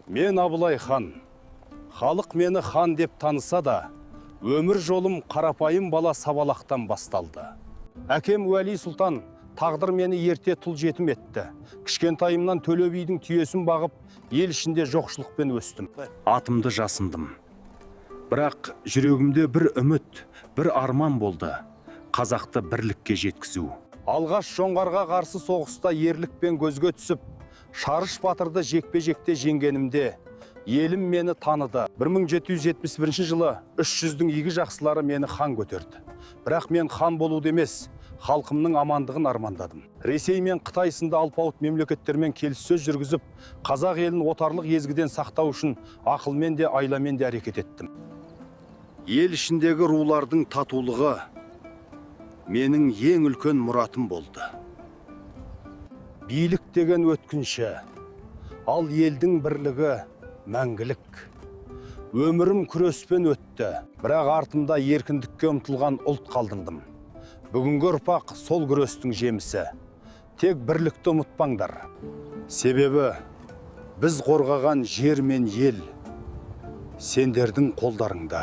Мен Абылай хан. Халық мені хан деп таныса да, өмір жолым қарапайым бала сабалақтан басталды. Әкем Уәли Сұлтан тағдыр мені ерте тұл жетім етті. Кішкентайымнан Төле бидің түйесін бағып, ел ішінде жоқшылықпен өстім. Атымды жасындым. Бірақ жүрегімде бір үміт, бір арман болды. Қазақты бірлікке жеткізу. Алғаш жоңғарға қарсы соғыста ерлікпен көзге түсіп, Шарыш батырды жекпе-жекте жеңгенімде, елім мені таныды. 1771 жылы 300-дің игі жақсылары мені хан көтерді. Бірақ мен хан болуды емес, халқымның амандығын армандадым. Ресей мен Қытай сынды алпауыт мемлекеттермен келіссөз жүргізіп, қазақ елін отарлық езгіден сақтау үшін ақылмен де айламен де әрекет еттім. Ел ішіндегі рулардың татулығы менің ең үлкен мұратым болды. Билік деген өткінші, ал елдің бірлігі мәңгілік. Өмірім күреспен өтті, бірақ артымда еркіндікке ұмтылған ұлт қалдыңдым. Бүгінгі ұрпақ сол күрестің жемісі. Тек бірлікті ұмытпаңдар. Себебі біз қорғаған жер мен ел сендердің қолдарыңда.